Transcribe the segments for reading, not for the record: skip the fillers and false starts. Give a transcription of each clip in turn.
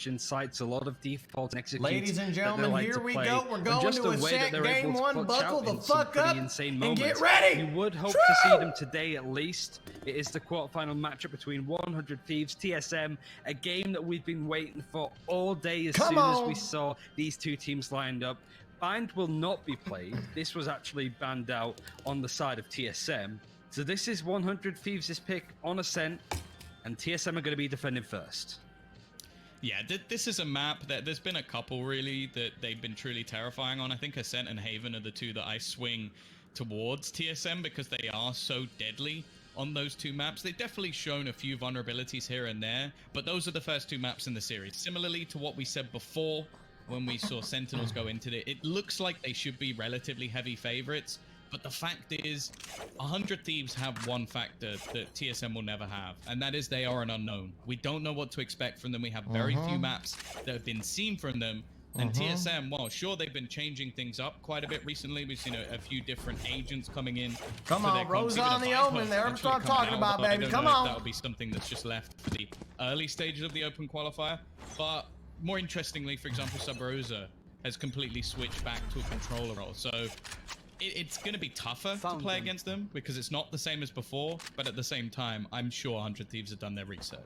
incites a lot of defaults and executes. Ladies and gentlemen, here we go. We're going to Ascent Game 1. Buckle the fuck up and get ready. You would hope to see them today at least. It is the quarterfinal matchup between 100 Thieves, TSM, a game that we've been waiting for all day as soon as we saw these two teams lined up. Bind will not be played. This was actually banned out on the side of TSM. So this is 100 Thieves' pick on Ascent, and TSM are going to be defending first. Yeah, this is a map that there's been a couple really that they've been truly terrifying on. I think Ascent and Haven are the two that I swing towards TSM because they are so deadly on those two maps. They've definitely shown a few vulnerabilities here and there, but those are the first two maps in the series. Similarly to what we said before when we saw Sentinels go into it, it looks like they should be relatively heavy favorites. But the fact is, 100 Thieves have one factor that TSM will never have, and that is they are an unknown. We don't know what to expect from them. We have very few maps that have been seen from them. And TSM, well, sure, they've been changing things up quite a bit recently. We've seen a few different agents coming in. Come on, Rose on the open there. Start talking about, baby. Come on. That'll be something that's just left for the early stages of the open qualifier. But more interestingly, for example, Sub Rosa has completely switched back to a controller role. So it's going to be tougher to play against them because it's not the same as before, but at the same time, I'm sure 100 Thieves have done their research.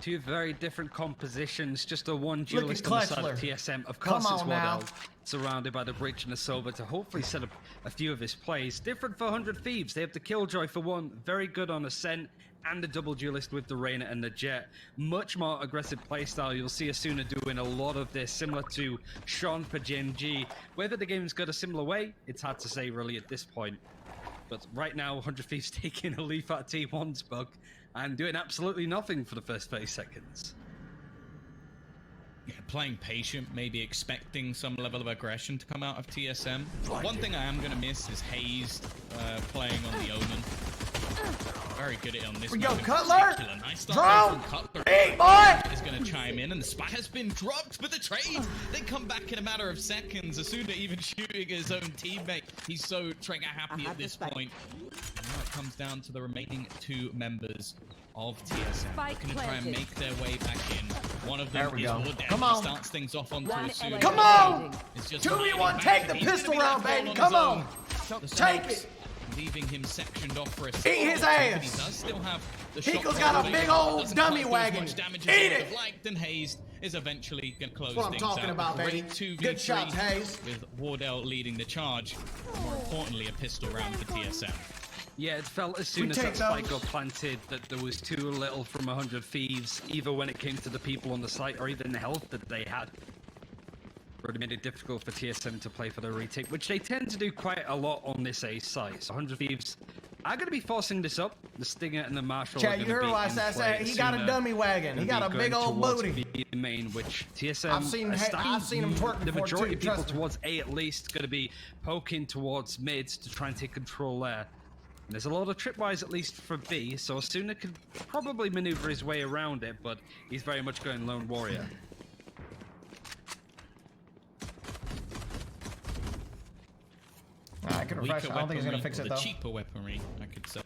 Two very different compositions, just a one duelist on the side of TSM. Of course, it's Wardell, surrounded by the Breach and the Silver to hopefully set up a few of his plays. Different for 100 Thieves. They have the Killjoy for one, very good on Ascent, and the double duelist with the Reyna and the Jet. Much more aggressive playstyle. You'll see Asuna doing a lot of this, similar to Sean for GMG. Whether the game's got a similar way, it's hard to say really at this point. But right now, 100 Thieves taking a leaf out of T1's book and doing absolutely nothing for the first 30 seconds. Yeah, playing patient, maybe expecting some level of aggression to come out of TSM. One thing I am going to miss is Hayes playing on the Omen. Very good at it on this. We go, Cutler! Nice Drone! Cutler. Hey, boy! Is going to chime in, and the spy has been dropped for the trade. They come back in a matter of seconds. Asuna even shooting his own teammate. He's so trigger happy at this point. And now it comes down to the remaining two members of TSM. They're going to try and make their way back in. One of them is Wardell. Come on. He starts things off onto Asuna. Come on! 2v1, take the pistol round, baby. Come on! Take it! Leaving him sectioned off for a second. Eat his ass! He does still have the HIKO's got a big old dummy wagon. Eat it! Liked, and Hayes is eventually going to close That's what things I'm talking out. about, baby. Good shots, Hayes. With Wardell leading the charge. More importantly, a pistol round for TSM. Yeah, it felt as soon as that spike got planted that there was too little from 100 Thieves, either when it came to the people on the site or even the health that they had. Really made it difficult for TSM to play for the retake, which they tend to do quite a lot on this A site. So 100 Thieves are going to be forcing this up. The Stinger and the Marshall are going to be in play. He got a dummy wagon. He got a big old booty. The main, which TSM I've seen him twerk the before majority too, of people towards A at least going to be poking towards mid to try and take control there. And there's a lot of tripwise at least for B, so Asuna could probably maneuver his way around it, but he's very much going lone warrior. I could refresh. I don't think he's gonna fix it though. The cheaper weaponry, I could say.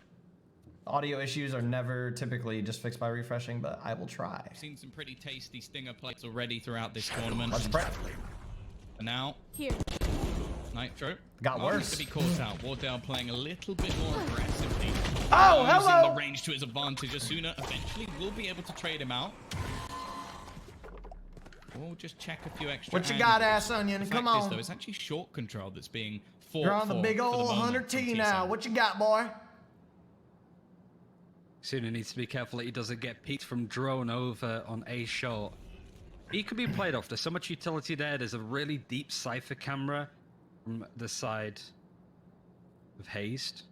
Audio issues are never typically just fixed by refreshing, but I will try. I've seen some pretty tasty Stinger plays already throughout this tournament. Let's prep. And now, here. Nitro. Got worse. To be caught out. Wardell playing a little bit more aggressively. Oh, hello! Using the range to his advantage. Asuna eventually will be able to trade him out. We'll just check a few extra. What you got, ass onion? Come on. Though, it's actually short control that's being fought. You're on the big old 100T now. What you got, boy? Asuna needs to be careful that he doesn't get peeked from drone over on A short. He could be played off. There's so much utility there. There's a really deep Cypher camera from the side of Hazed.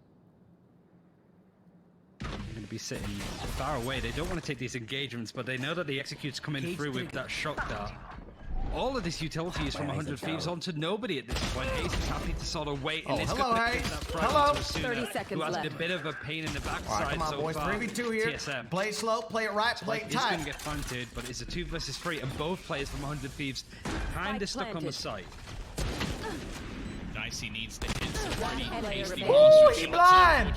They're going to be sitting far away. They don't want to take these engagements, but they know that the execute's coming through with that shock dart. All of this utility is from 100 Thieves onto nobody at this point. Ace is happy to sort of wait. Oh, hello, Ace. Hello. 30 seconds who has left. a bit of a pain in the backside. All right, come on, so boys. far. 3v2 here. TSM. Play slow, play it right, play it tight. It's going to get planted, but it's a 2 versus 3, and both players from 100 Thieves kind of stuck on the site. Dicey needs to hit some pretty tasty Ooh, he blind!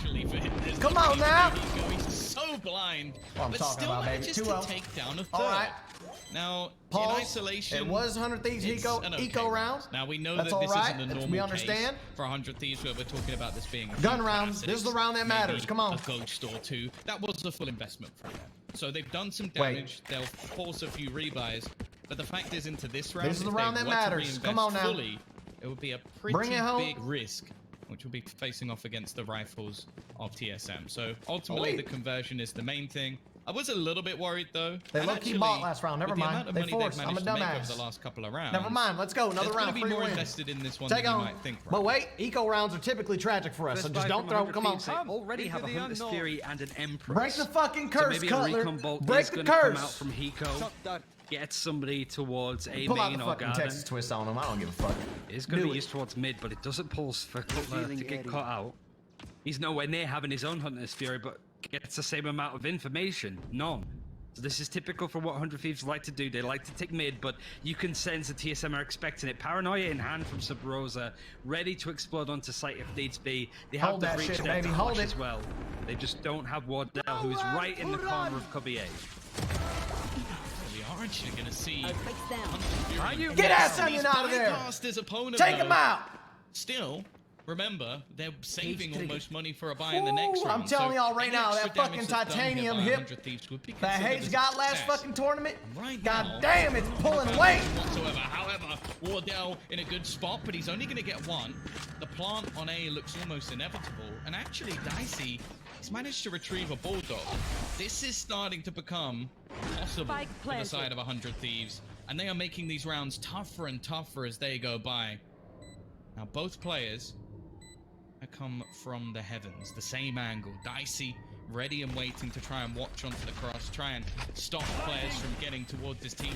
Come on now! He's so blind, I'm but talking still about, baby. manages to take down a third. All right. Now, Pause. in isolation, it was 100 Thieves eco rounds. Now we know That's that this right. isn't a normal we understand. case for 100 Thieves, where we're talking about this being a gun rounds. This is the round that matters. maybe Come on. a ghost or two. That was a full investment for them. So they've done some damage. They'll force a few rebuys. But the fact is, into this round, this is the round that matters. Come on now. Fully, it would be a pretty big risk, which will be facing off against the rifles of TSM. So ultimately, the conversion is the main thing. I was a little bit worried though. They low-key bought last round. Never mind. They forced. I'm a dumbass. Over the last couple of rounds. Never mind. Let's go. Another round. Be more invested in this one than you might think. But wait, eco rounds are typically tragic for us, so just don't throw. Come on. Already have a Hunter's Fury and an Empress. Break the fucking curse, so maybe Cutler. A recon bolt Break is the gonna curse. Come out from HIKO. Get somebody towards a Pull out main the or fucking garden. Texas twist on him. I don't give a fuck. It's going to be used towards mid, but it doesn't pulse for Cutler to get caught out. He's nowhere near having his own Hunter's Fury, but gets the same amount of information. None. So this is typical for what 100 Thieves like to do. They like to take mid, but you can sense the TSM are expecting it. Paranoia in hand from Sub Rosa, ready to explode onto site if needs be. They have the breach there to push as well. They just don't have Wardell, who is right in the corner of Cubby A. We are actually going to see. Get ass onion out of there! Take him out! Still, remember, they're saving almost money for a buy in the next round. I'm telling y'all right now, that fucking titanium hip that Hayes got last fucking tournament, god damn, it's pulling weight! Whatsoever. However, Wardell in a good spot, but he's only going to get one. The plant on A looks almost inevitable, and actually, Dicey, he's managed to retrieve a Bulldog. This is starting to become possible for the side of 100 Thieves, and they are making these rounds tougher and tougher as they go by. Now, both players come from the heavens, the same angle. Dicey ready and waiting to try and watch onto the cross, try and stop players from getting towards his team.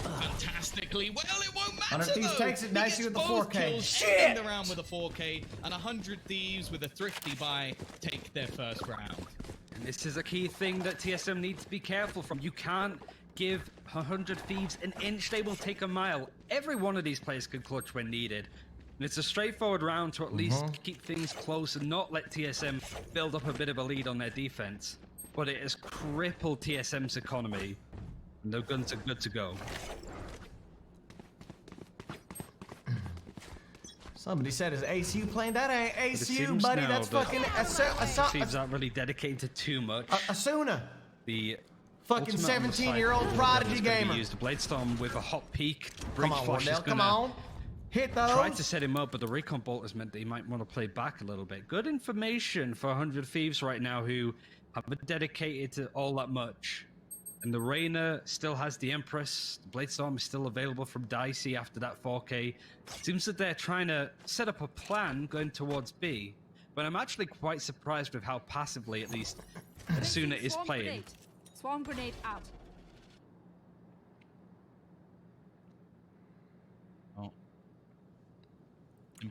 Fantastically well, it won't matter though. Takes it. Dicey with the 4K. Shit! The round with a 4K, and 100 Thieves with a thrifty buy take their first round. And this is a key thing that TSM needs to be careful from. You can't give 100 Thieves an inch, they will take a mile. Every one of these players can clutch when needed. And it's a straightforward round to at least keep things close and not let TSM build up a bit of a lead on their defense. But it has crippled TSM's economy, and their guns are good to go. Somebody said, is ACU playing? That ain't ACU, buddy. That's fucking Thieves aren't really dedicated to too much. Asuna. The fucking 17-year-old prodigy gamer. Used a Bladestorm with a hot peak. Come on, Wardell. Come on. Hit those. Tried to set him up, but the recon bolt has meant that he might want to play back a little bit. Good information for 100 Thieves right now who haven't dedicated to all that much. And the Reyna still has the Empress. The Bladestorm is still available from Dicey after that 4K. Seems that they're trying to set up a plan going towards B. But I'm actually quite surprised with how passively, at least, Asuna is playing. Swarm grenade out.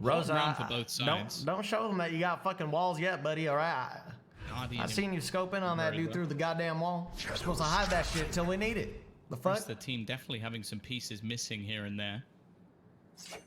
Rosa, for both sides. Don't show them that you got fucking walls yet, buddy. All right. I seen you scoping on that dude through the goddamn wall. You're supposed to hide that shit till we need it. The fuck? The team definitely having some pieces missing here and there.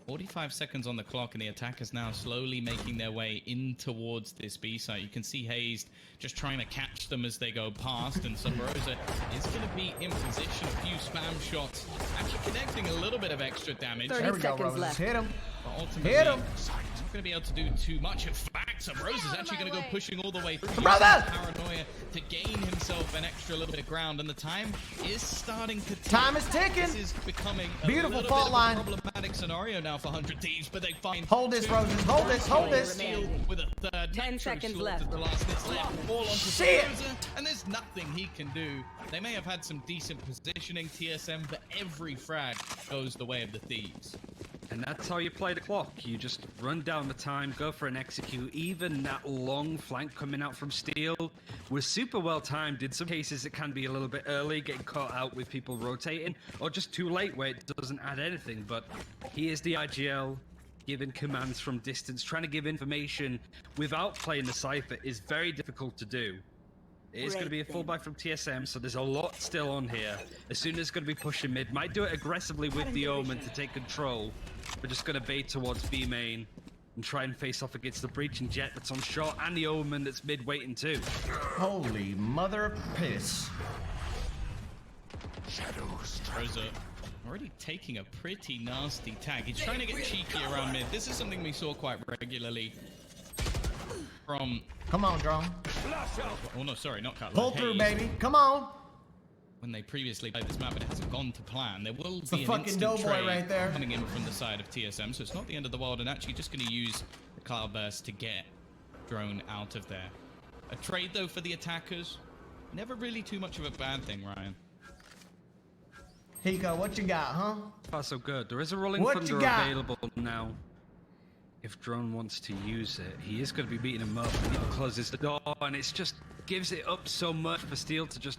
45 seconds on the clock, and the attackers now slowly making their way in towards this B site. You can see Hayes just trying to catch them as they go past, and Subrosa is going to be in position. A few spam shots, actually connecting a little bit of extra damage. 30 seconds left. Hit him. But ultimately, hit him. He's not going to be able to do too much. In fact, Subrosa's actually going to go pushing all the way through. Brother! Paranoia to gain himself an extra little bit of ground, and the time is starting to tick. Time is ticking. This is becoming a beautiful little fault bit line. Of a problematic scenario now for 100 Thieves, but they find hold this, Roses. Hold this. Hold this. With a third 10 seconds left. The last that's left. Fall onto shit. Rosa, and there's nothing he can do. They may have had some decent positioning, TSM, but every frag goes the way of the Thieves. And that's how you play the clock. You just run down the time, go for an execute. Even that long flank coming out from Steel was super well timed. In some cases, it can be a little bit early, getting caught out with people rotating, or just too late where it doesn't add anything. But he is the IGL, giving commands from distance. Trying to give information without playing the Cypher is very difficult to do. It is going to be a full buy from TSM, so there's a lot still on here. As soon as it's going to be pushing mid, might do it aggressively with the Omen to take control. We're just going to bait towards B main and try and face off against the breaching jet that's on shot and the Omen that's mid waiting too. Holy mother of piss. Rosa already taking a pretty nasty tag. He's trying to get cheeky around mid. This is something we saw quite regularly from... Come on, drone. Oh, no, sorry, not Cutler. Pull through, baby. Come on. When they previously played this map, but it hasn't gone to plan. There will It's be a an fucking instant doughboy trade right there. coming in from the side of TSM, so it's not the end of the world, and actually just going to use the Cloudburst to get drone out of there. A trade, though, for the attackers. Never really too much of a bad thing, Ryan. HIKO, what you got, huh? Far so good. There is a rolling What you thunder got? available now. If drone wants to use it, he is going to be beating him up. He closes the door, and it's just gives it up so much for Steel to just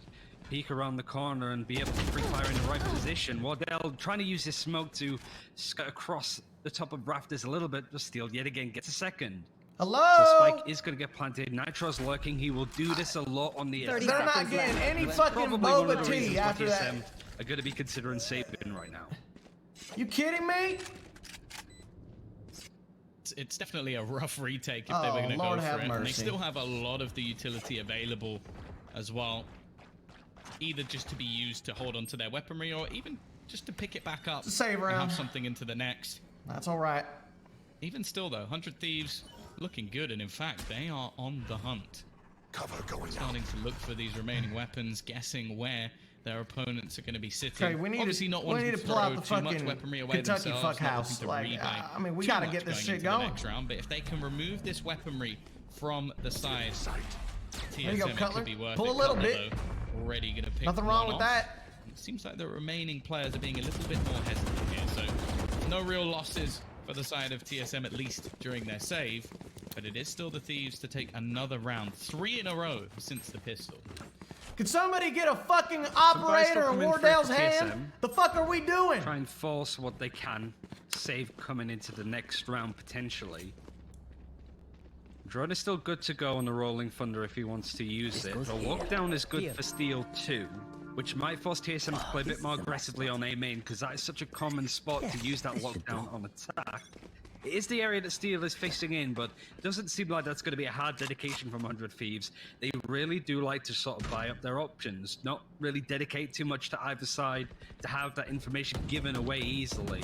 peek around the corner and be able to free fire in the right position. Wardell trying to use his smoke to skirt across the top of rafters a little bit, but Steel yet again gets a second. Hello? So Spike is going to get planted. Nitro's lurking. He will do this a lot on the They're not getting any fucking boba tea after that. Are going to be considering saving right now. You kidding me? It's definitely a rough retake if they were going to go for it. And they still have a lot of the utility available as well. Either just to be used to hold on to their weaponry or even just to pick it back up save and have something into the next. That's all right. Even still, though, 100 Thieves looking good. And in fact, they are on the hunt. Cover going Starting to look for these remaining weapons, guessing where their opponents are going to be sitting. Okay, we need Obviously not we need to pull out the too much fucking weaponry away Kentucky themselves, fuck house. Like, I mean, we got to get this shit going. Next round, but if they can remove this weaponry from the side, There you go, TSM, it Cutler. could be worth Pull it. a little Cutler, bit. though, already going to pick Nothing wrong one with off. that. It seems like the remaining players are being a little bit more hesitant here, so no real losses for the side of TSM, at least during their save. But it is still the Thieves to take another round. 3 in a row since the pistol. Can somebody get a fucking operator in Wardell's hand? The fuck are we doing? Try and force what they can. Save coming into the next round, potentially. Drone is still good to go on the Rolling Thunder if he wants to use it. The lockdown is good for Steel too, which might force TSM to play a bit more aggressively on A main, because that is such a common spot to use that lockdown on attack. It is the area that Steel is facing in, but it doesn't seem like that's going to be a hard dedication from 100 Thieves. They really do like to sort of buy up their options, not really dedicate too much to either side to have that information given away easily.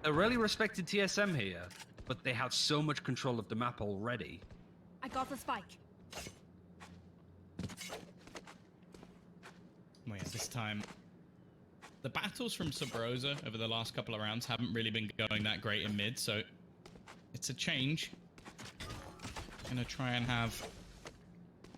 They're really respecting TSM here, but they have so much control of the map already. I got the spike. Well, yeah, this time, the battles from Sub Rosa over the last couple of rounds haven't really been going that great in mid, so it's a change. Gonna try and have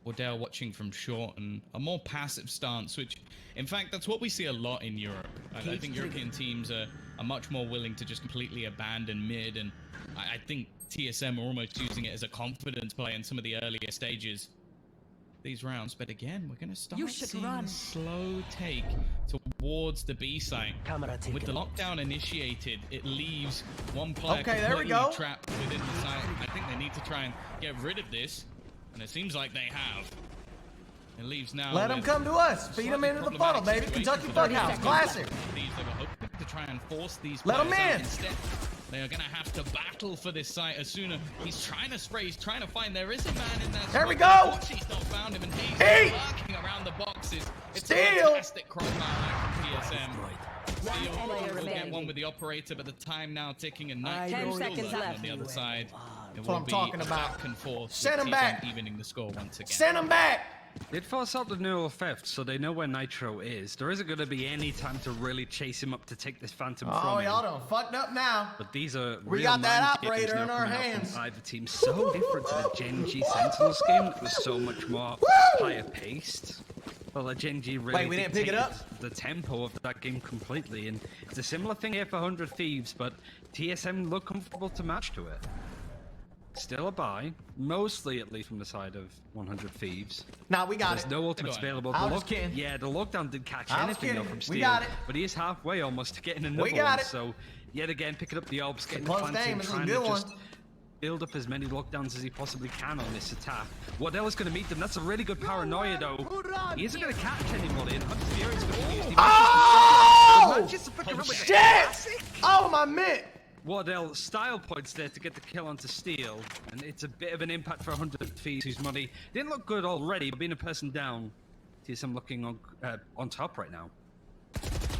Wardell watching from short and a more passive stance, which, in fact, that's what we see a lot in Europe. I think European teams are much more willing to just completely abandon mid, and I think TSM are almost using it as a confidence play in some of the earlier stages these rounds. But again, we're going to start seeing a slow take towards the B site. With the lockdown initiated, it leaves one player completely trapped within the site. I think they need to try and get rid of this, and it seems like they have. It leaves now. Let them come to us. Feed them into the funnel, baby. Kentucky fuck house, classic. They were hoping to try and force these Let them players out. in. Instead, they are going to have to battle for this site as soon as he's trying to spray. He's trying to find. There is a man in there. There we go. He's not found him, and he's lurking around the boxes. It's a fantastic crossfire from TSM. Steel will get one with the operator, but the time now ticking, and Nitro 10 seconds still left on the other side. That's what I'm talking about. Back and forth. Send him back. Evening the score once again. Send him back. They'd force out the neural theft, so they know where Nitro is. There isn't going to be any time to really chase him up to take this Phantom from him. Oh, y'all done fucked up now. But these are We got that operator in our hands. Either team so different to the Gen G Sentinels game that was so much more higher paced. Well, the Gen G really we didn't pick it up? the tempo of that game completely, and it's a similar thing here for 100 Thieves, but TSM look comfortable to match to it. Still a buy, mostly at least from the side of 100 Thieves. Nah, we got There's no ultimates available. I was kidding. Yeah, the lockdown didn't catch I was anything kidding. though from Steel. We got it. But he is halfway almost to getting another got one. it. So yet again, picking up the orbs, getting close planted, game. This is a trying good to just one. build up as many lockdowns as he possibly can on this attack. Wardell is going to meet them. That's a really good paranoia though. He isn't going to catch anybody, and Hunter Fury is going to use the Oh! shit! Oh, my mitt! Wardell style points there to get the kill onto Steel, and it's a bit of an impact for 100 Thieves, whose money didn't look good already, but being a person down, TSM looking on top right now.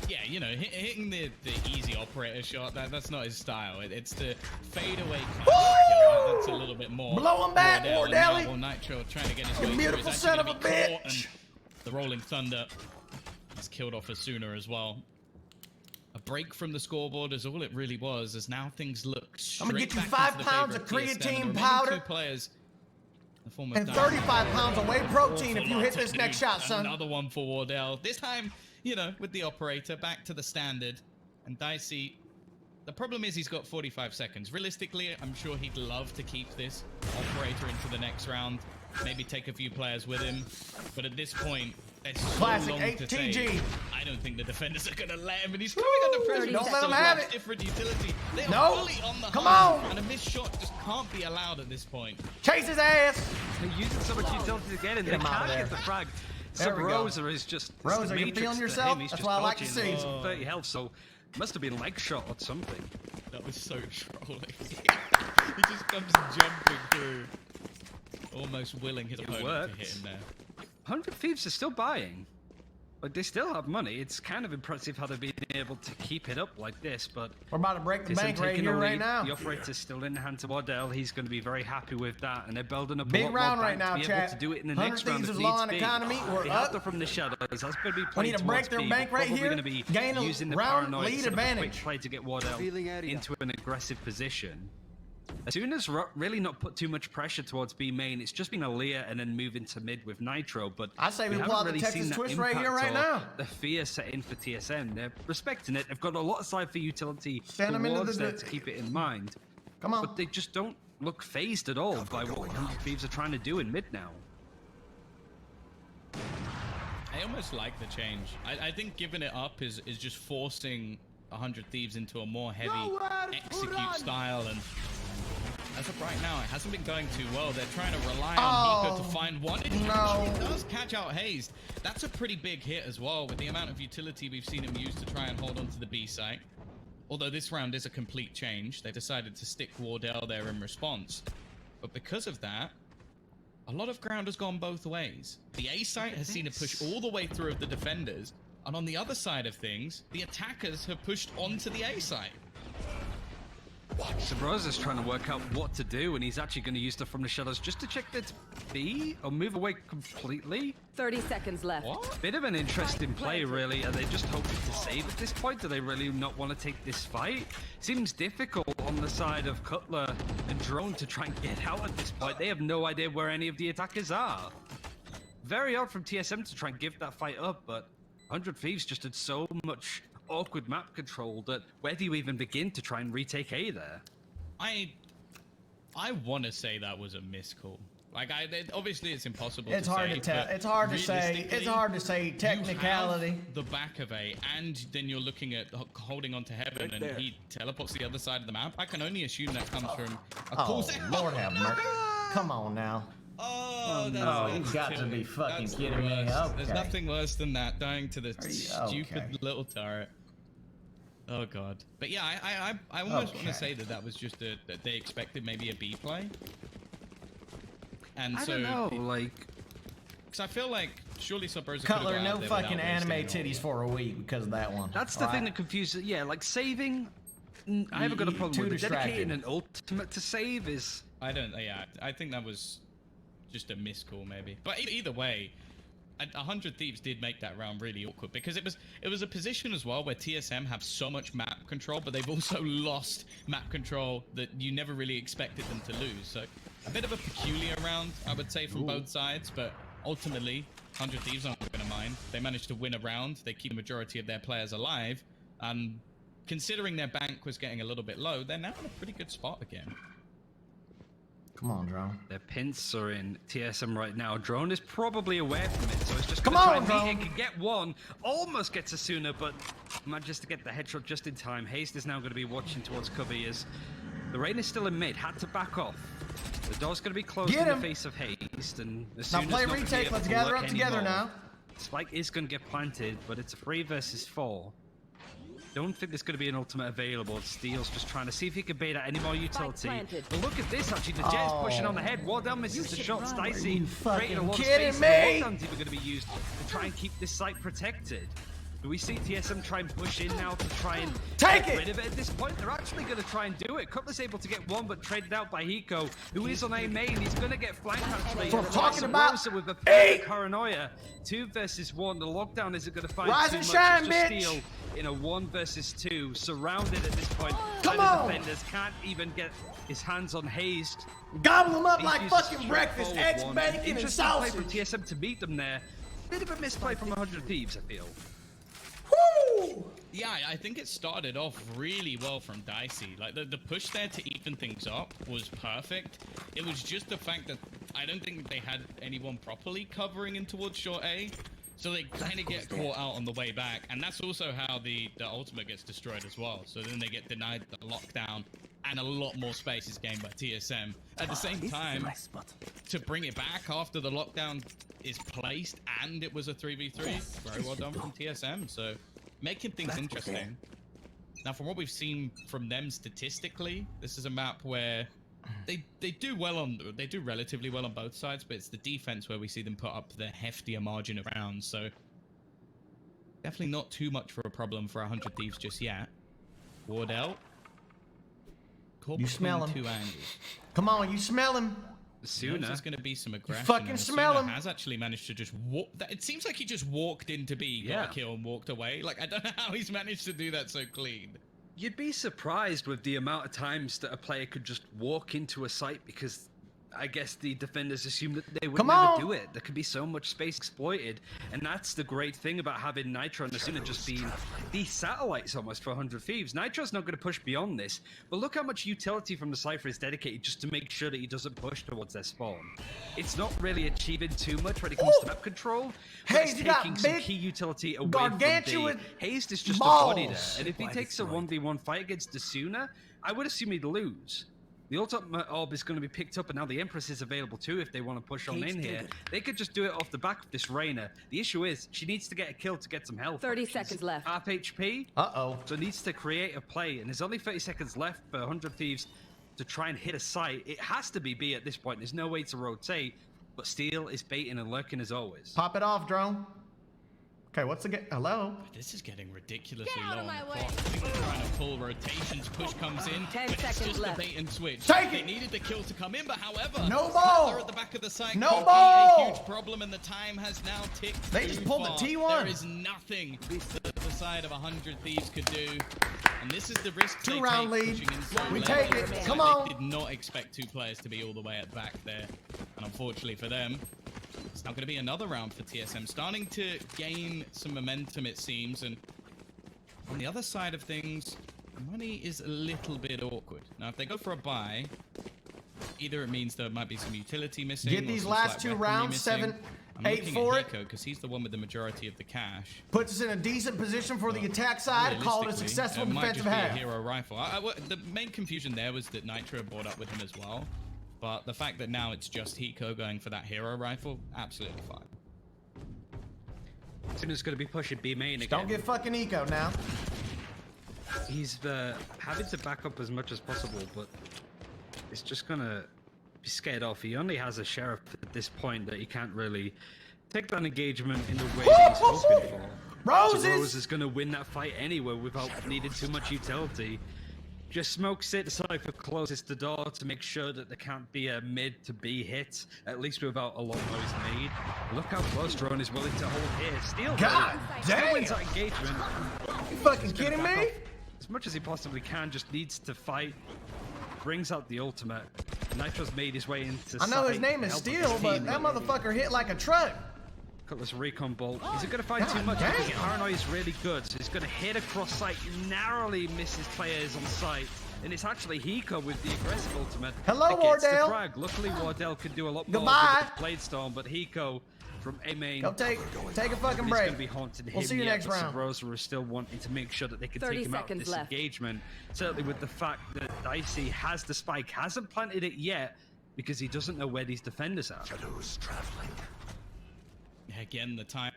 Yeah, you know, hitting the easy operator shot, that's not his style. It's the fadeaway kind of that's a little bit more. Blow him back, WARDELL. Or Nitro trying to get his way through. Beautiful son of a bitch. The Rolling Thunder is killed off sooner as well. A break from the scoreboard is all it really was, as now things look straight. I'm gonna get you back 5 into the pounds favor of TSM. creatine powder. 2 players in the form of and 35 pounds of whey protein if you hit this Technique. next shot, son. Another one for WARDELL. This time, you know, with the operator back to the standard. And Dicey, the problem is he's got 45 seconds. Realistically, I'm sure he'd love to keep this operator into the next round. Maybe take a few players with him. But at this point, it's so Classic long to HTG. say. I don't think the defenders are going to let him. And he's coming under pressure. Don't let So him have much it. different utility. They are No. fully on the Come hunt, on. And a missed shot just can't be allowed at this point. Chase his ass. They're using so much utility to get in. They him out of can't there. get the frag. There Sub we go. Rosa is just Rosa, you matrix feeling to yourself? him. He's That's just what I like to dodging. see. 30 health, so must have been a leg shot or something. That was so trolling. He just comes jumping through, almost willing his opponent to hit works. him there. 100 Thieves are still buying. Like, they still have money. It's kind of impressive how they've been able to keep it up like this, but... We're about to break the TSM bank right taking here, the right lead. now. The operator's still in the hands of WARDELL. He's going to be very happy with that, and they're building up Big a lot round more right bank now, to be chat. able to do it in the 100 next round Thieves if is needs low on be. economy. We're They up. have them from the shadows. That's going to be We playing need to towards break their B. bank We're right probably here. going to be Gain a using the round paranoid lead to set up a quick advantage. play to get WARDELL into an aggressive position. As soon as really not put too much pressure towards B main, it's just been Aaliyah and then move into mid with Nitro. But I say we haven't pull out the really Texas seen that twist right here, impact right or now. The fear set in for TSM. They're respecting it. They've got a lot of side for utility Send them into towards the- there to keep it in mind. Come on. But they just don't look phased at all by what 100 Thieves are trying to do in mid now. I almost like the change. I think giving it up is just forcing 100 Thieves into a more heavy execute style, and as of right now, it hasn't been going too well. They're trying to rely on HIKO to find one. It actually does catch out Hazed. That's a pretty big hit as well, with the amount of utility we've seen him use to try and hold on to the B site. Although this round is a complete change. They've decided to stick WARDELL there in response. But because of that, a lot of ground has gone both ways. The A site has seen a push all the way through of the defenders, and on the other side of things, the attackers have pushed onto the A site. Sabrosa's trying to work out what to do, and he's actually going to use stuff from the shadows just to check that B or move away completely. 30 seconds left. What? Bit of an interesting play, really. Are they just hoping to save at this point? Do they really not want to take this fight? Seems difficult on the side of Cutler and Drone to try and get out at this point. They have no idea where any of the attackers are. Very odd from TSM to try and give that fight up, but 100 Thieves just had so much awkward map control that where do you even begin to try and retake A there? I want to say that was a miscall. Like, obviously it's impossible It's to hard say, to tell. but It's hard to say. It's realistically, hard to say technicality. You have the back of A, and then you're looking at holding on to Heaven, and he teleports to the other side of the map. I can only assume that comes from a call. Lord have mercy. Come on now. Oh, that's no, you got to be fucking kidding me. Okay. There's nothing worse than that, dying to the stupid okay. little turret. Oh god. But yeah, I almost want to say that was just that they expected maybe a B play. And I so don't know, like... Because I feel like surely Subrosa Cutler, no fucking anime titties for a week because of that one. That's the thing that confuses... Yeah, like saving... I haven't got a problem with it. Dedicating an ultimate to save is... I think that was just a miscall maybe. But either way, 100 Thieves did make that round really awkward because it was a position as well where TSM have so much map control, but they've also lost map control that you never really expected them to lose. So a bit of a peculiar round, I would say, from both sides, but ultimately 100 Thieves aren't going to mind. They managed to win a round. They keep the majority of their players alive, and considering their bank was getting a little bit low, they're now in a pretty good spot again. Come on, Drone. Their pints are in TSM right now. Drone is probably away from it, so it's just Come gonna on, try and Drone. beat it. Can get one, almost gets a sooner, but manages to get the headshot just in time. Haste is now going to be watching towards cover as the rain is still in mid. Had to back off. The door's going to be closed in the face of Haste, and as Now soon play as not retake. Let's gather up together now. Spike is going to get planted, but it's a 3 versus 4. Don't think there's going to be an ultimate available. Steele's just trying to see if he can bait out any more utility. But look at this, actually. The Jet's pushing on the head. WARDELL misses the shots. Dicey creating a lot of space. WARDELL's even going to be used to try and keep this site protected. Do we see TSM try and push in now to try and Take get it! rid of it? At this point, they're actually going to try and do it. Cutler's able to get one, but traded out by HIKO, who is on A main. He's going to get flanked, actually. That's what I'm talking about. Rosa with a Eight! paranoia. 2 versus 1. The lockdown isn't going to find Rise too and much. shine, It's just bitch! Steel in a 1 versus 2. Surrounded at this point. Come by on! the defenders. Can't even get his hands on Hayes. Gobble them up He like uses fucking breakfast, straightforward eggs, one. bacon, and Interesting play sausage. from TSM to beat them there. Bit of a misplay from 100 Thieves, I feel. Woo! Yeah, I think it started off really well from Dicey. Like, the push there to even things up was perfect. It was just the fact that I don't think they had anyone properly covering in towards short A. So they kind of get caught out on the way back. And that's also how the ultimate gets destroyed as well. So then they get denied the lockdown. And a lot more space is gained by TSM. At the same time, to bring it back after the lockdown is placed and it was a 3v3, very well done from TSM. So making things interesting. Now, from what we've seen from them statistically, this is a map where they do relatively well on both sides, but it's the defense where we see them put up the heftier margin of rounds. So definitely not too much for a problem for 100 Thieves just yet. Wardell. You smell him. Two angles. Come on, you smell him. Sooner. There's going to be some aggression. Fucking smell him. Has actually managed to just walk. It seems like he just walked into B, got a kill, and walked away. Like, I don't know how he's managed to do that so clean. You'd be surprised with the amount of times that a player could just walk into a site because I guess the defenders assume that they would never do it. There could be so much space exploited, and that's the great thing about having Nitro and Asuna just being these satellites almost for 100 Thieves. Nitro's not going to push beyond this, but look how much utility from the Cypher is dedicated just to make sure that he doesn't push towards their spawn. It's not really achieving too much when it comes to map control, but it's taking some key utility away from D. Hayes is just a body there, and if he takes a 1v1 fight against Asuna, I would assume he'd lose. The ultimate orb is going to be picked up, and now the Empress is available too if they want to push on in here. They could just do it off the back of this Reyna. The issue is, she needs to get a kill to get some health. 30 seconds left. Half HP. Uh-oh. So needs to create a play, and there's only 30 seconds left for 100 Thieves to try and hit a site. It has to be B at this point. There's no way to rotate, but Steel is baiting and lurking as always. Pop it off, drone. Okay, what's the game? Hello? This is getting ridiculously Get out low of on my the way. clock. I think they're trying to pull rotations. Push comes in. 10 but it's seconds just left. a bait and switch. Take They it. needed the kill to come in, but however, No Cutler ball. at the back of the site No could be ball. a huge problem, and the time has now ticked. They just too pulled the far. T1. There is nothing that the side of 100 Thieves could do, and this is the risk they Two-round take lead. pushing in so We late. take it. Like, Come they on. did not expect 2 players to be all the way at the back there, and unfortunately for them, it's now going to be another round for TSM, starting to gain some momentum, it seems. And on the other side of things, money is a little bit awkward. Now, if they go for a buy, either it means there might be some utility missing. Get or these some last slight 2 weaponry rounds, missing. 7-8 looking for at it. HIKO because he's the one with the majority of the cash. Puts us in a decent position for the attack side. Call it a Realistically, successful it might defensive just be a half. hero rifle. The main confusion there was that Nitro brought up with him as well. But the fact that now it's just HIKO going for that hero rifle, absolutely fine. Asuna's going to be pushing B main again. Don't get fucking eco now. He's having to back up as much as possible, but it's just going to be scared off. He only has a sheriff at this point that he can't really take that engagement in the way that he's hoping for. Roses! So Rose is going to win that fight anyway without needing too much utility. Just smokes it, Cypher closes the door to make sure that there can't be a mid to B hit, at least without a long noise made. Look how close Drone is willing to hold here. Steel God damn! wins that engagement. You fucking He's gonna kidding back me? off as much as he possibly can, just needs to fight. Brings out the ultimate. Nitro's made his way into I know his sight, name is helped Steel, his but team. that motherfucker hit like a truck. Cutlass recon bolt. Is it going to find too God much? damn. Because Paranoia is really good, so he's going to hit across sight, narrowly misses players on sight. And it's actually HIKO with the aggressive ultimate. Hello, that gets the Wardell. frag. Luckily, Wardell could do a lot more Goodbye. with the Blade Storm, but HIKO from A main. Go take a fucking He's break. going to be haunting him. We'll see you yet, next but round. Rosa is still wanting to make sure that they can 30 take him out of seconds this left. engagement. Certainly with the fact that Dicey has the spike, hasn't planted it yet because he doesn't know where these defenders are. Again, the time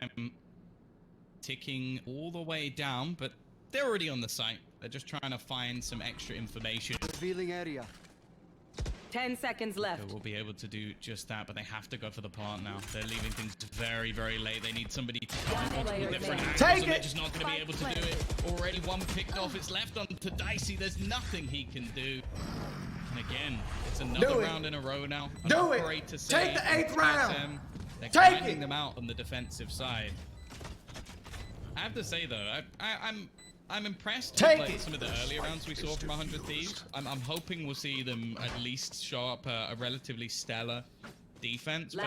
ticking all the way down, but they're already on the site. They're just trying to find some extra information. Revealing area. 10 seconds left. They will be able to do just that, but they have to go for the plant now. They're leaving things very, very late. They need somebody to cover multiple different angles, and they're just not going to be able to do it. Already one picked off. It's left on to Dicey. There's nothing he can do. And again, it's another round in a row now. Do it. Take the 8th round. They're Take grinding it. them out on the defensive side. I have to say though, I'm impressed with like, some of the earlier rounds we saw from 100 Thieves. I'm hoping we'll see them at least show up a relatively stellar defense, but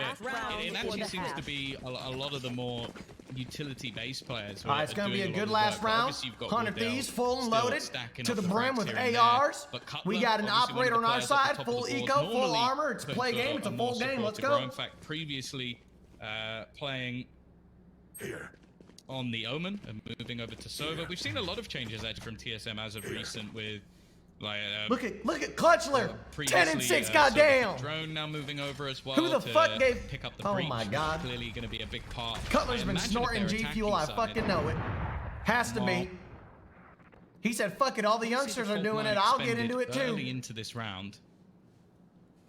it actually seems to be a lot of the more utility-based players. All right, it's going to be a good last round. 100 Thieves, full and loaded to the brim with ARs. We got an operator on our side, full eco, full armor. It's a play game. It's a full game. Let's go. In fact, previously playing on the Omen and moving over to Sova. We've seen a lot of changes actually from TSM as of recent with like look at Clutchler 10 and 6, goddamn. Drone now moving over as well. Who the fuck gave pick up the breach? Oh my god. Clearly going to be a big part. Cutler's been snorting G Fuel, I fucking know it. Has to be. He said fuck it, all the youngsters are doing it, I'll get into it too. Early into this round.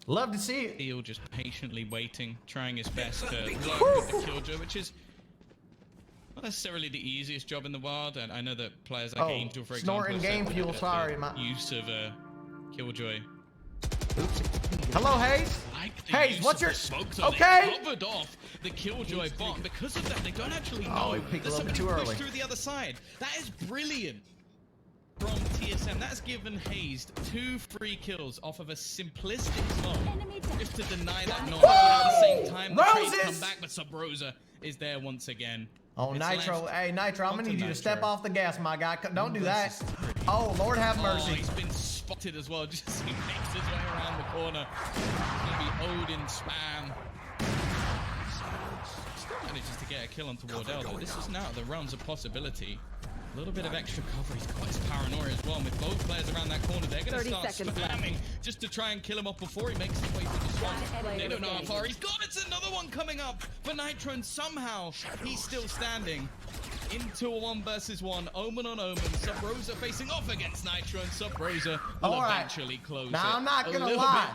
Love to see it. He'll just patiently waiting, trying his best to load with the Killjoy, which is not necessarily the easiest job in the world, and I know that players like Angel, for example, snorting game fuel. Sorry, use of a Killjoy. Hello, Hayes. Hayes, what's your okay? They covered off the Killjoy bomb. Because of that, they don't actually know. He peeked a little bit too early. Through the other side. That is brilliant from TSM. That's given Hayes 2 free kills off of a simplistic smoke, just to deny that knowledge. At the same time, the trades come back, but Sub-Rosa is there once again. Oh, Nitro. Hey, Nitro, I'm going to need you to step off the gas, my guy. Don't do that. Oh, Lord have mercy. He's been spotted as well, just as he makes his way around the corner. It's going to be Odin spam. Still manages to get a kill onto Wardell, though. This is now the round's a possibility. A little bit of extra cover. He's got his paranoia as well. With both players around that corner, they're going to start spamming just to try and kill him off before he makes his way through the swamp. They don't know how far he's got. It's another one coming up for Nitro, and somehow he's still standing into a 1 versus 1. Omen on Omen. Sub-Rosa facing off against Nitro, and Sub-Rosa will eventually close it. Now, I'm not going to lie.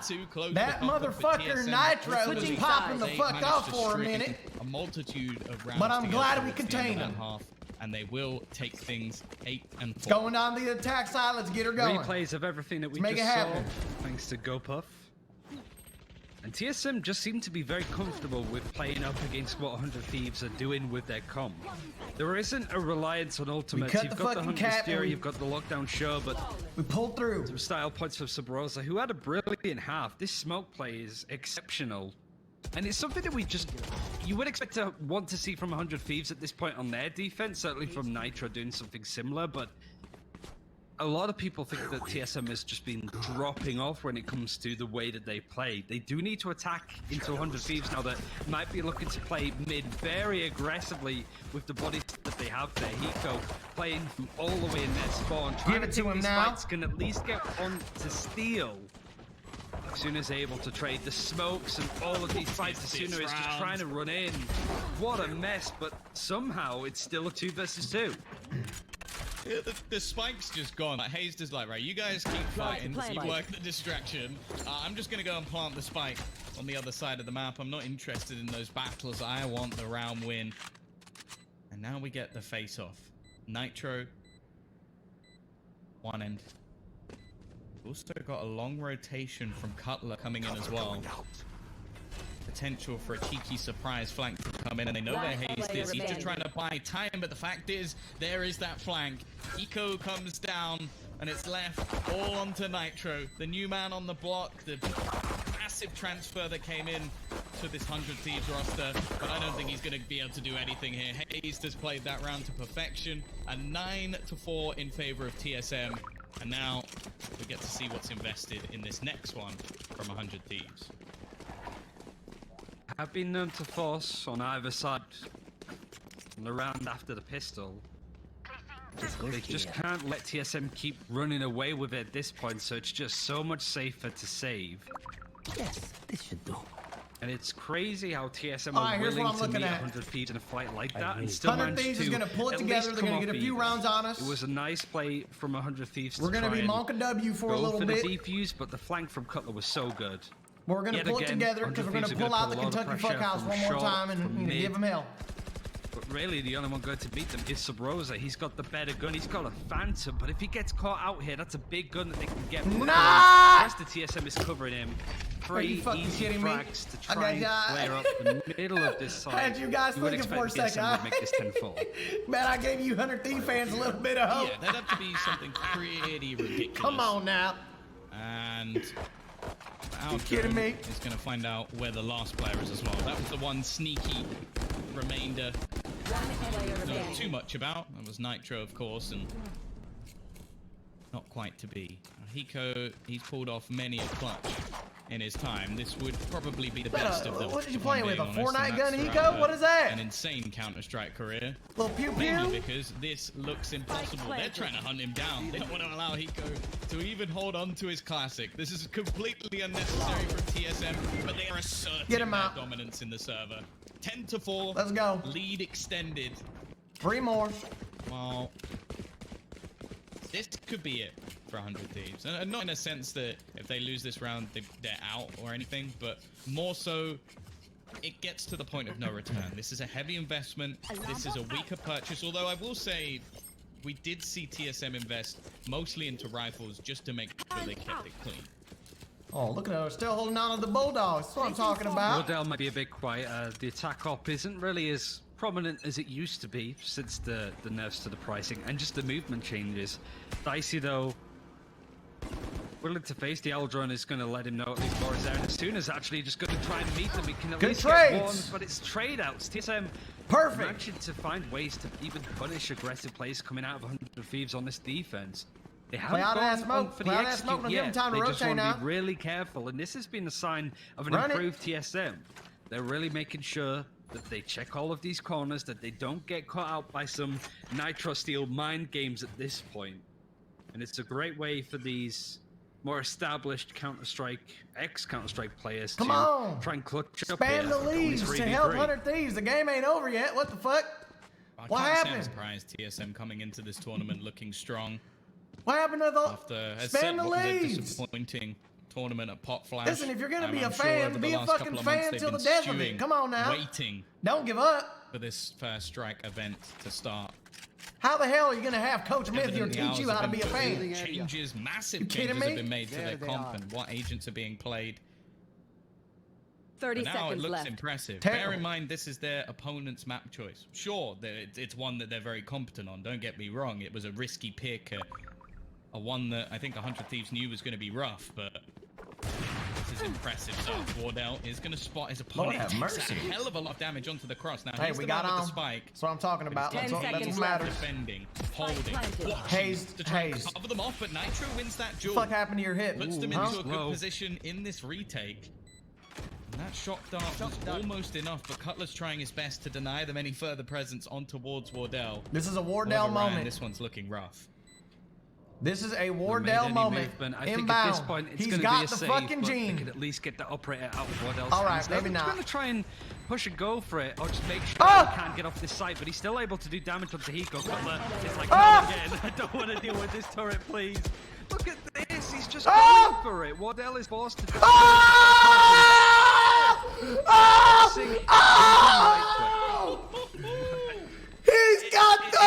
That motherfucker Nitro was popping the fuck off for a minute. A multitude of rounds, but I'm glad we contained him. And they will take things 8 and 4. It's going on the attack side. Let's get her going. Replays of everything that we just saw, thanks to GoPuff. And TSM just seem to be very comfortable with playing up against what 100 Thieves are doing with their comp. There isn't a reliance on ultimates. You've got the Hunter's Fury, you've got the Lockdown Show, but we pulled through. Some style points for Sub-Rosa, who had a brilliant half. This smoke play is exceptional. And it's something that you would expect to want to see from 100 Thieves at this point on their defense, certainly from Nitro doing something similar, but a lot of people think that TSM has just been dropping off when it comes to the way that they play. They do need to attack into 100 Thieves now that might be looking to play mid very aggressively with the bodies that they have there. HIKO playing from all the way in their spawn, trying to take these fights, can at least get on to steal. As soon as able to trade the smokes and all of these fights, as soon as it's just trying to run in. What a mess, but somehow it's still a 2 versus 2. Yeah, the spike's just gone. Like, Hayes is like, right, you guys keep fighting, you work the distraction. I'm just going to go and plant the spike on the other side of the map. I'm not interested in those battles. I want the round win. And now we get the face-off. Nitro, one end. Also got a long rotation from Cutler coming in as well. Potential for a cheeky surprise flank to come in, and they know where Hayes is. He's just trying to buy time, but the fact is, there is that flank. HIKO comes down, and it's left all onto Nitro. The new man on the block, the massive transfer that came in to this 100 Thieves roster, but I don't think he's going to be able to do anything here. Hayes has played that round to perfection, a 9-4 in favor of TSM. And now we get to see what's invested in this next one from 100 Thieves. Have been known to force on either side on the round after the pistol. They just can't let TSM keep running away with it at this point, so it's just so much safer to save. Yes, this should do. And it's crazy how TSM are willing to meet 100 Thieves in a fight like that and still 100 manage Thieves to is going to pull it together. They're going to get a few rounds on us. It was a nice play from 100 Thieves. We're going to be Monka W for a little bit. The defuse, but the flank from Cutler was so good. We're going to pull it together because we're going to pull out the Kentucky Fuckhouse one more time and give him hell. But really, the only one going to beat them is Subrosa. He's got the better gun. He's got a Phantom. But if he gets caught out here, that's a big gun that they can get. Nah! The rest of TSM is covering him. 3 easy frags to try and clear up the middle of this side. Had you guys thinking for a second. TSM would make this 10-4. Man, I gave you 100 Thief fans a little bit of hope. Yeah, that'd have to be something pretty ridiculous. Come on now. And you kidding me? Is going to find out where the last player is as well. That was the one sneaky remainder. Not too much about. That was Nitro, of course, and not quite to be. HIKO, he's pulled off many a clutch in his time. This would probably be the best of them. What are you playing with? A Fortnite gun, HIKO? What is that? An insane Counter-Strike career. Little pew pew? Mainly because this looks impossible. They're trying to hunt him down. They don't want to allow HIKO to even hold on to his classic. This is completely unnecessary from TSM, but they are asserting their dominance in the server. 10-4. Let's go. Lead extended. 3 more. Well, this could be it for 100 Thieves. And not in a sense that if they lose this round, they're out or anything, but more so, it gets to the point of no return. This is a heavy investment. This is a weaker purchase, although I will say we did see TSM invest mostly into rifles just to make sure they kept it clean. Oh, look at her, still holding on to the Bulldogs. That's what I'm talking about. WARDELL might be a bit quieter. The attack op isn't really as prominent as it used to be since the nerfs to the pricing and just the movement changes. Dicey, though, willing to face the Eldron is going to let him know at least more is there. And as soon as actually just going to try and meet them, he can at least get one, but it's trade outs. TSM managing to find ways to even punish aggressive players coming out of 100 Thieves on this defense. They haven't gone for the execute yet. They just want to be really careful, and this has been a sign of an improved TSM. They're really making sure that they check all of these corners, that they don't get caught out by some Nitro Steel mind games at this point. And it's a great way for these more established Counter-Strike, ex-Counter-Strike players to try and clutch up here. Spam the leads to help 100 Thieves. The game ain't over yet. What the fuck? What happened? I'm surprised TSM coming into this tournament looking strong. What happened to the spam the leads? Disappointing tournament at Pot Flash. Listen, if you're gonna be a fan, be a fucking fan till the death of it. Come on now. Waiting. Don't give up. For this first strike event to start. How the hell are you gonna have Coach Mithier teach you how to be a fan? Changes, massive changes have been made to their comp and what agents are being played. 30 now seconds it looks left. impressive. Bear in mind, this is their opponent's map choice. Sure, it's one that they're very competent on. Don't get me wrong. It was a risky pick, a one that I think 100 Thieves knew was going to be rough, but this is impressive stuff. WARDELL is going to spot his opponent. Takes a hell of a lot of damage onto the cross. Now, hey, we got on the spike. That's what I'm talking about. That's what matters. Defending, holding, Haze, to try and cover them off, but Nitro wins that duel. What the fuck happened to your hip? Puts them into a good position in this retake. And that shock dart was almost enough, but Cutler's trying his best to deny them any further presence on towards WARDELL. This is a WARDELL moment. This one's looking rough. This is a WARDELL moment. I think at this point it's going to be a save, but they can at least get the operator out of WARDELL's All right, maybe not. He's going to try and push and go for it, or just make sure he can't get off this site, but he's still able to do damage onto HIKO. Cutler is like, not again. I don't want to deal with this turret, please. Look at this. He's just going for it. WARDELL is forced to do He's got the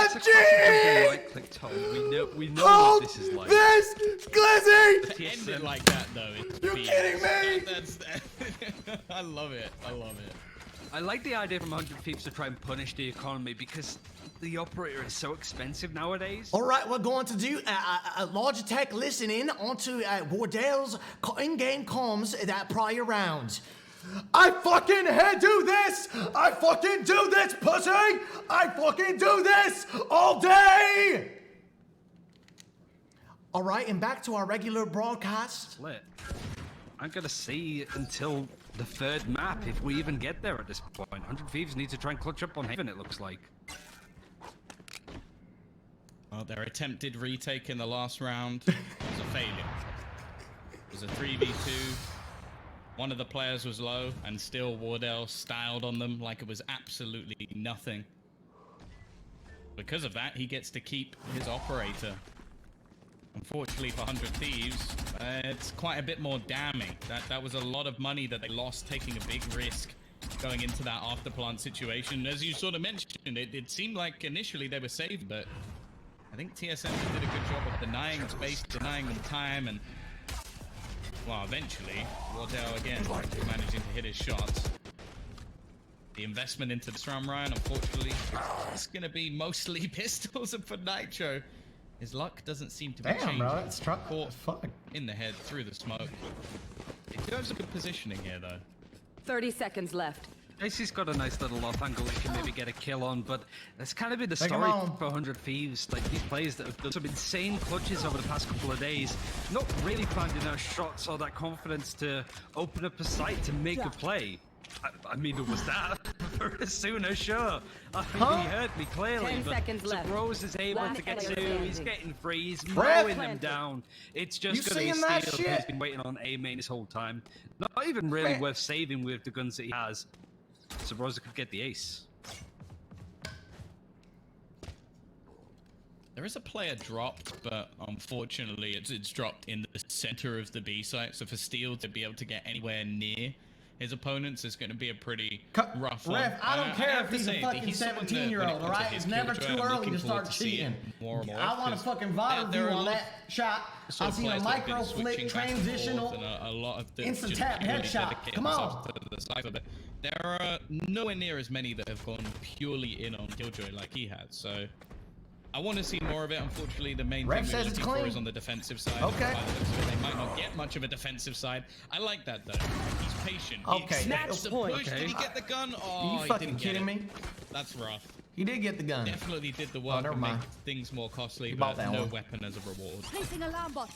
We know what this is like. This, Glizzy! End it like that, though. You kidding me? I love it. I love it. I like the idea from 100 Thieves to try and punish the economy because the operator is so expensive nowadays. All right, we're going to do a Logitech listening onto WARDELL's in-game comms that prior round. I fucking do this! I fucking do this, pussy! I fucking do this all day! All right, and back to our regular broadcast. Lit. I'm gonna see until the third map if we even get there at this point. 100 Thieves need to try and clutch up on Haven, it looks like. Well, their attempted retake in the last round was a failure. It was a 3v2. One of the players was low, and still Wardell styled on them like it was absolutely nothing. Because of that, he gets to keep his operator. Unfortunately for 100 Thieves, it's quite a bit more damning. That was a lot of money that they lost, taking a big risk going into that afterplant situation. As you sort of mentioned, it seemed like initially they were saved, but I think TSM did a good job of denying space, denying them time, and well, eventually, Wardell again managing to hit his shots. The investment into this round, Ryan, unfortunately, it's going to be mostly pistols, and for Nitro, his luck doesn't seem to be changing. Bro, it's Caught fuck. in the head through the smoke. He do have some good positioning here, though. 30 seconds left. Dicey's got a nice little off angle he can maybe get a kill on, but that's kind of been the story for 100 Thieves. Like, these players that have done some insane clutches over the past couple of days, not really finding those shots or that confidence to open up a sight to make a play. I mean, it was that for Asuna, sure. I mean, he heard me clearly, 10 seconds left. Rose is able to get One two, he's getting free, he's Brett. mowing them down. It's just You going to be seeing that Steel, shit? who's been waiting on A main this whole time. Not even really worth saving with the guns that he has. So Rosa could get the ace. There is a player dropped, but unfortunately it's dropped in the center of the B site. So for Steel to be able to get anywhere near his opponents is going to be a pretty rough one. Ref, I don't care if he's a say, fucking he's someone that, 17-year-old, when it comes to alright? his It's never kill too joy, I'm early looking to forward start see it cheating. more and more, I want a 'cause fucking VOD there view are on lots that shot. sort I of seen a players that have been micro flick switching back and forth, transitional. and a lot of them instant just tap really headshot. dedicate Come themselves on. to the cypher, but there are nowhere near as many that have gone purely in on Killjoy like he has. So I want to see more of it. Unfortunately, the main Ref thing says they're it's looking for clean. is on the defensive side. Okay. They might not get much of a defensive side. I like that though. He's patient. Okay. He expects the Match push. point. Did he get the gun? Are Oh, you he fucking didn't get kidding it. me? That's rough. He did get the gun. Definitely did the work never and make mind. things more costly, bought but that no one. weapon as a reward. Placing alarm bot.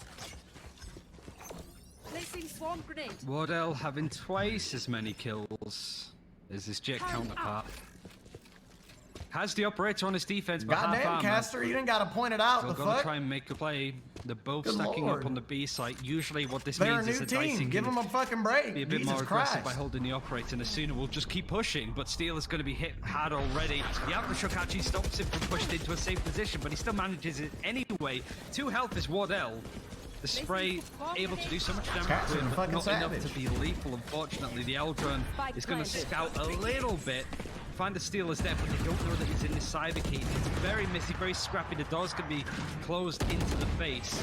Placing swarm grenade. Wardell having twice as many kills as his Jet counterpart. Has the operator on his defense, but half Goddamn, armor. Caster, you didn't gotta point it out. Still The gonna fuck? try and make a play. They're both Good stacking Lord. up on the B site. Usually what this They're a means is new that Dicey team. Give can them a fucking break. be a bit Jesus more aggressive Christ. by holding the operator, and Asuna will just keep pushing, but Steel is going to be hit hard already. The aftershock actually stops him from pushed into a safe position, but he still manages it anyway. 2 health is Wardell. The spray able to do so much damage, Cat's to him, a but fucking not enough savage. to be lethal, unfortunately. The Eldron is going to scout a little bit. Find the Steel is there, but they don't know that he's in this cyber key. It's very messy, very scrappy. The door's going to be closed into the face.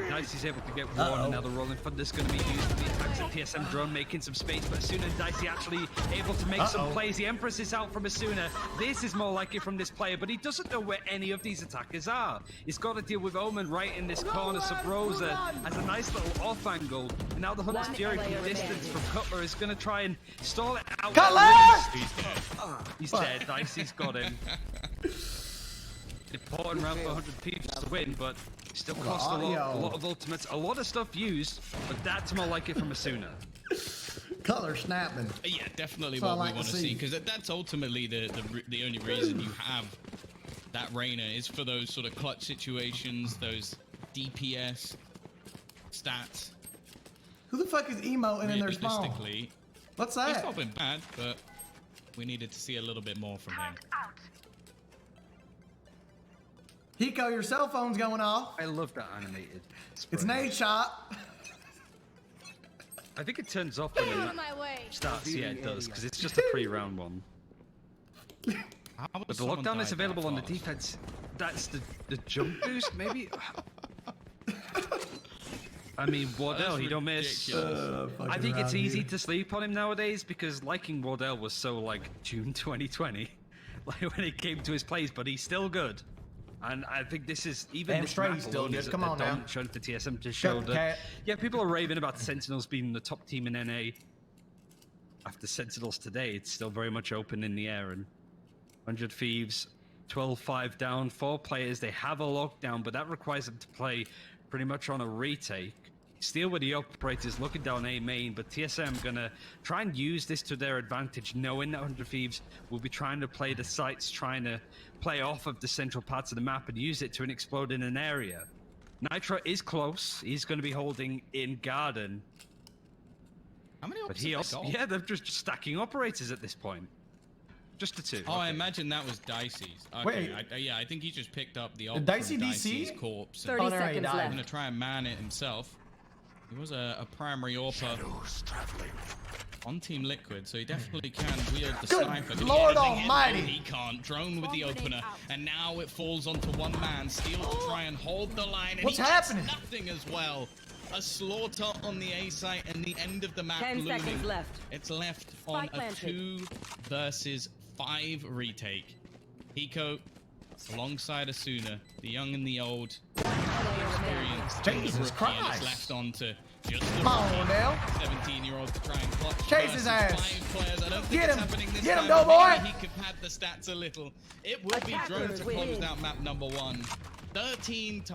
Dicey's able to get one, and now the Rolling Thunder's going to be used for the attacks of TSM drone, making some space, but Asuna and Dicey actually able to make some plays. The Empress is out from Asuna. This is more like it from this player, but he doesn't know where any of these attackers are. He's got to deal with Omen right in this corner. Sub-Rosa has a nice little off angle, and now the Hunter's Fury from distance from Cutler is going to try and stall it out. Cutler! He's dead. Dicey's got him. Important round for 100 Thieves to win, but still cost a lot of ultimates, a lot of stuff used, but that's more like it from Asuna. Color snapping. Yeah, definitely That's what all I we like want to to see. see, because that's ultimately the only reason you have that Reyna is for those sort of clutch situations, those DPS stats. Who the fuck is emoting in their spawn? Realistically, What's he's that? not been bad, but we needed to see a little bit more from him. HIKO, your cell phone's going off. I love that animated spray. It's Nate shot. I think it turns off when it my way. starts. Yeah, it does, because it's just a pre-round one. But the lockdown is available on the defense. That's the jump boost, maybe? I mean, Wardell, he don't miss. I think it's easy to sleep on him nowadays, because liking Wardell was so, like, June 2020. Like, when it came to his plays, but he's still good. And I think this is, even Damn this straight map he's still alone good. is Come on now. shown for TSM to show Shut the that... cat. Yeah, people are raving about the Sentinels being the top team in NA. After Sentinels today, it's still very much open in the air, and 100 Thieves, 12-5 down, 4 players. They have a lockdown, but that requires them to play pretty much on a retake. Steel with the operators looking down A main, but TSM gonna try and use this to their advantage, knowing that 100 Thieves will be trying to play the sites, trying to play off of the central parts of the map and use it to explode in an area. Nitro is close. He's going to be holding in Garden. How many But ops have they got? yeah, they're just stacking operators at this point. Just a 2. Oh, I imagine that was Dicey's. Okay, Wait. yeah, I think he just picked up the ult Dicey from DC? Dicey's corpse. 30 Oh, no, he seconds died. He's left. gonna try and man it himself. He was a primary AWPer on Team Liquid, so he definitely can wield the Good sniper. Can he Lord get anything in? almighty. No, he can't. Drone with the opener, and now it falls onto one man. Steel to try and hold the line, and What's he gets happening? nothing as well. A slaughter on the A site and the end of the map 10 looming. seconds left. It's left on Spike a planted. 2 versus 5 retake. HIKO alongside Asuna, the young and the old, experienced and the Jesus rookie, and Christ. it's left on to just the Come on, Wardell. 17-year-old to try and clutch Chase his versus ass. 5 players. I don't think Get it's him. happening this Get him, time, but doughboy. maybe he could pad the stats a little. It will be Attackers Drone to close win. out map number 1. 13 to